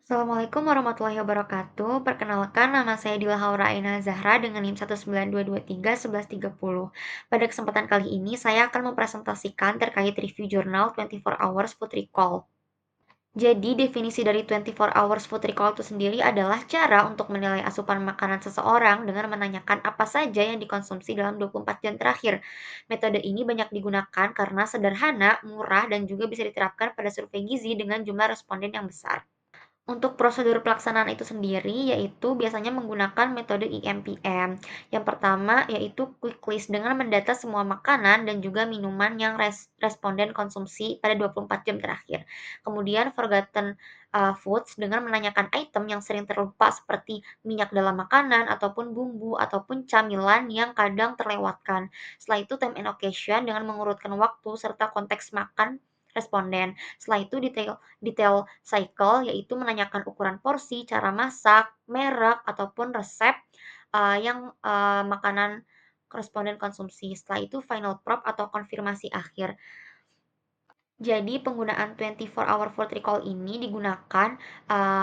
Assalamualaikum warahmatullahi wabarakatuh. Perkenalkan, nama saya Dilhaura Aina Zahra dengan NIM 192231130. Pada kesempatan kali ini, saya akan mempresentasikan terkait review jurnal 24 Hours Food Recall. Jadi, definisi dari 24 Hours Food Recall itu sendiri adalah cara untuk menilai asupan makanan seseorang dengan menanyakan apa saja yang dikonsumsi dalam 24 jam terakhir. Metode ini banyak digunakan karena sederhana, murah, dan juga bisa diterapkan pada survei gizi dengan jumlah responden yang besar. Untuk prosedur pelaksanaan itu sendiri, yaitu biasanya menggunakan metode IMPM. Yang pertama yaitu quick list dengan mendata semua makanan dan juga minuman yang responden konsumsi pada 24 jam terakhir. Kemudian forgotten foods dengan menanyakan item yang sering terlupa seperti minyak dalam makanan ataupun bumbu ataupun camilan yang kadang terlewatkan. Setelah itu time and occasion dengan mengurutkan waktu serta konteks makan responden. Setelah itu detail cycle, yaitu menanyakan ukuran porsi, cara masak, merek, ataupun resep makanan koresponden konsumsi. Setelah itu final prop atau konfirmasi akhir. Jadi penggunaan 24 hour food recall ini digunakan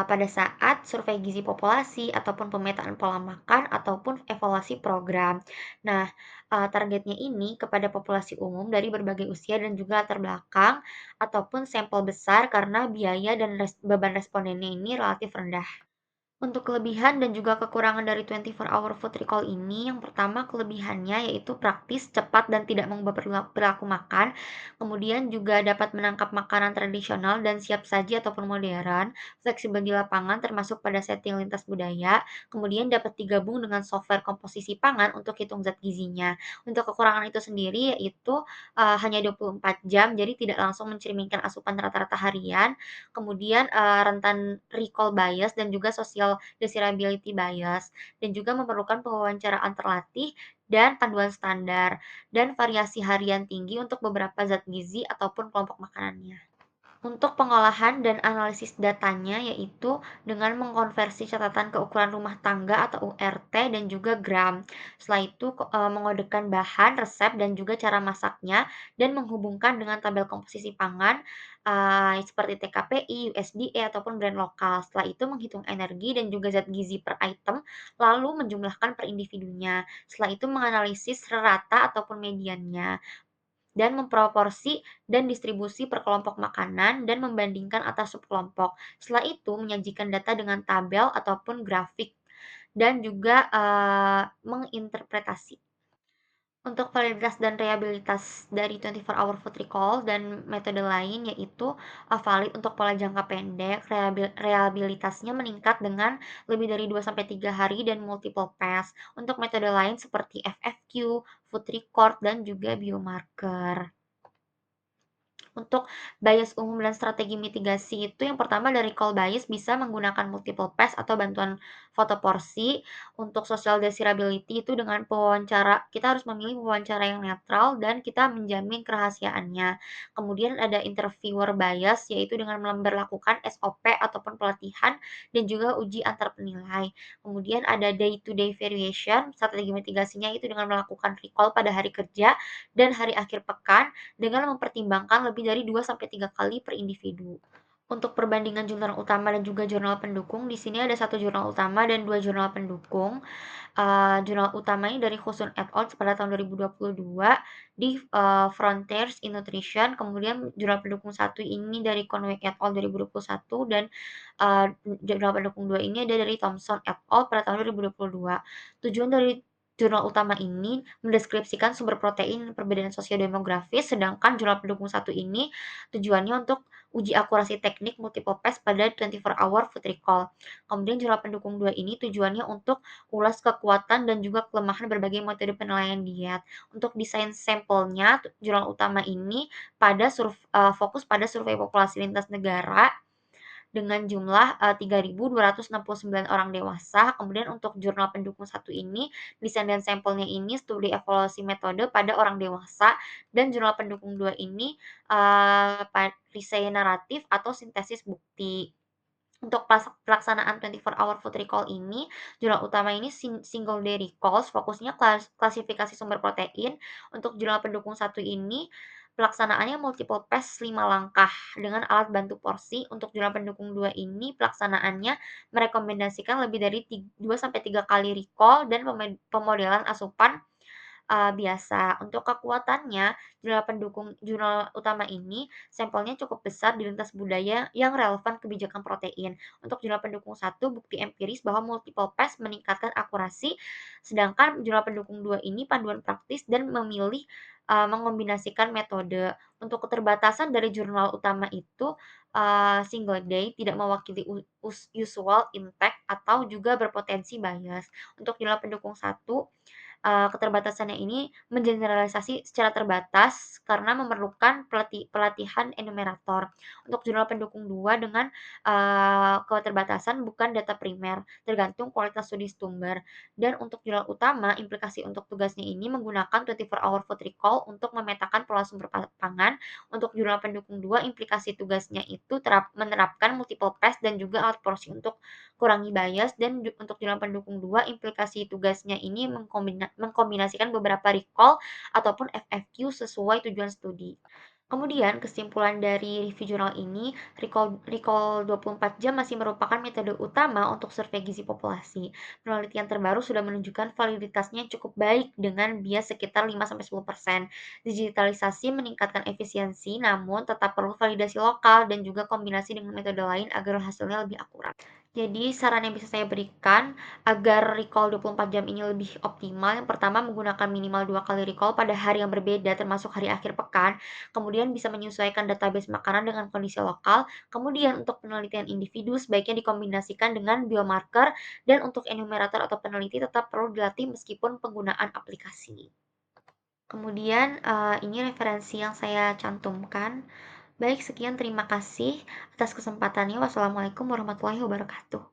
pada saat survei gizi populasi ataupun pemetaan pola makan ataupun evaluasi program. Nah, targetnya ini kepada populasi umum dari berbagai usia dan juga latar belakang ataupun sampel besar karena biaya dan beban respondennya ini relatif rendah. Untuk kelebihan dan juga kekurangan dari 24 hour food recall ini, yang pertama kelebihannya yaitu praktis, cepat, dan tidak mengubah perilaku makan. Kemudian juga dapat menangkap makanan tradisional dan siap saji ataupun modern, fleksibel di lapangan termasuk pada setting lintas budaya. Kemudian dapat digabung dengan software komposisi pangan untuk hitung zat gizinya. Untuk kekurangan itu sendiri yaitu hanya 24 jam, jadi tidak langsung mencerminkan asupan rata-rata harian. Kemudian rentan recall bias dan juga social desirability bias, dan juga memerlukan pewawancaraan terlatih dan panduan standar, dan variasi harian tinggi untuk beberapa zat gizi ataupun kelompok makanannya. Untuk pengolahan dan analisis datanya yaitu dengan mengkonversi catatan ke ukuran rumah tangga atau URT dan juga gram. Setelah itu mengodekan bahan, resep dan juga cara masaknya dan menghubungkan dengan tabel komposisi pangan seperti TKPI, USDA ataupun brand lokal. Setelah itu menghitung energi dan juga zat gizi per item lalu menjumlahkan per individunya. Setelah itu menganalisis rata ataupun mediannya dan memproporsi dan distribusi per kelompok makanan dan membandingkan antar subkelompok. Setelah itu menyajikan data dengan tabel ataupun grafik dan juga menginterpretasi. Untuk validitas dan reliabilitas dari 24 hour food recall dan metode lain yaitu valid untuk pola jangka pendek, reliabilitasnya meningkat dengan lebih dari 2 sampai 3 hari dan multiple pass. Untuk metode lain seperti FFQ, food record, dan juga biomarker. Untuk bias umum dan strategi mitigasi itu yang pertama dari call bias bisa menggunakan multiple pass atau bantuan foto porsi. Untuk social desirability itu dengan pewawancara, kita harus memilih pewawancara yang netral dan kita menjamin kerahasiaannya. Kemudian ada interviewer bias yaitu dengan memberlakukan SOP ataupun pelatihan dan juga uji antar penilai. Kemudian ada day to day variation, strategi mitigasinya itu dengan melakukan recall pada hari kerja dan hari akhir pekan dengan mempertimbangkan lebih dari 2 sampai 3 kali per individu. Untuk perbandingan jurnal utama dan juga jurnal pendukung, di sini ada satu jurnal utama dan 2 jurnal pendukung. Jurnal utamanya dari Husun et al. Pada tahun 2022 di Frontiers in Nutrition, kemudian jurnal pendukung satu ini dari Conway et al. 2021 dan jurnal pendukung 2 ini ada dari Thompson et al. Pada tahun 2022. Tujuan dari jurnal utama ini mendeskripsikan sumber protein perbedaan sosiodemografis, sedangkan jurnal pendukung satu ini tujuannya untuk uji akurasi teknik multiple pass pada 24 hour food recall. Kemudian jurnal pendukung 2 ini tujuannya untuk ulas kekuatan dan juga kelemahan berbagai metode penilaian diet. Untuk desain sampelnya, jurnal utama ini fokus pada survei populasi lintas negara dengan jumlah 3.269 orang dewasa. Kemudian untuk jurnal pendukung satu ini, desain dan sampelnya ini studi evaluasi metode pada orang dewasa, dan jurnal pendukung 2 ini riset naratif atau sintesis bukti. Untuk pelaksanaan 24 hour food recall ini, jurnal utama ini single day recalls, fokusnya klasifikasi sumber protein. Untuk jurnal pendukung satu ini, Pelaksanaannya multiple pass 5 langkah dengan alat bantu porsi. Untuk jurnal pendukung 2 ini pelaksanaannya merekomendasikan lebih dari 2 sampai 3 kali recall dan pemodelan asupan biasa. Untuk kekuatannya, jurnal utama ini sampelnya cukup besar di lintas budaya yang relevan kebijakan protein. Untuk jurnal pendukung satu, bukti empiris bahwa multiple pass meningkatkan akurasi, sedangkan jurnal pendukung 2 ini panduan praktis dan mengombinasikan metode. Untuk keterbatasan dari jurnal utama itu, single day tidak mewakili usual intake atau juga berpotensi bias. Untuk jurnal pendukung satu, keterbatasannya ini mengeneralisasi secara terbatas karena memerlukan pelatihan enumerator. Untuk jurnal pendukung 2 dengan, keterbatasan bukan data primer, tergantung kualitas studi sumber. Dan untuk jurnal utama, implikasi untuk tugasnya ini menggunakan 24 hour food recall untuk memetakan pola sumber pangan. Untuk jurnal pendukung 2, implikasi tugasnya itu menerapkan multiple pass dan juga alat porsi untuk kurangi bias. Dan untuk jurnal pendukung 2, implikasi tugasnya ini mengkombinasikan beberapa recall ataupun FFQ sesuai tujuan studi. Kemudian kesimpulan dari review jurnal ini, recall recall 24 jam masih merupakan metode utama untuk survei gizi populasi. Penelitian terbaru sudah menunjukkan validitasnya cukup baik dengan bias sekitar 5-10%. Digitalisasi meningkatkan efisiensi, namun tetap perlu validasi lokal dan juga kombinasi dengan metode lain agar hasilnya lebih akurat. Jadi saran yang bisa saya berikan agar recall 24 jam ini lebih optimal, yang pertama menggunakan minimal 2 kali recall pada hari yang berbeda termasuk hari akhir pekan, kemudian bisa menyesuaikan database makanan dengan kondisi lokal, kemudian untuk penelitian individu sebaiknya dikombinasikan dengan biomarker, dan untuk enumerator atau peneliti tetap perlu dilatih meskipun penggunaan aplikasi. Kemudian, ini referensi yang saya cantumkan. Baik, sekian terima kasih atas kesempatannya. Wassalamualaikum warahmatullahi wabarakatuh.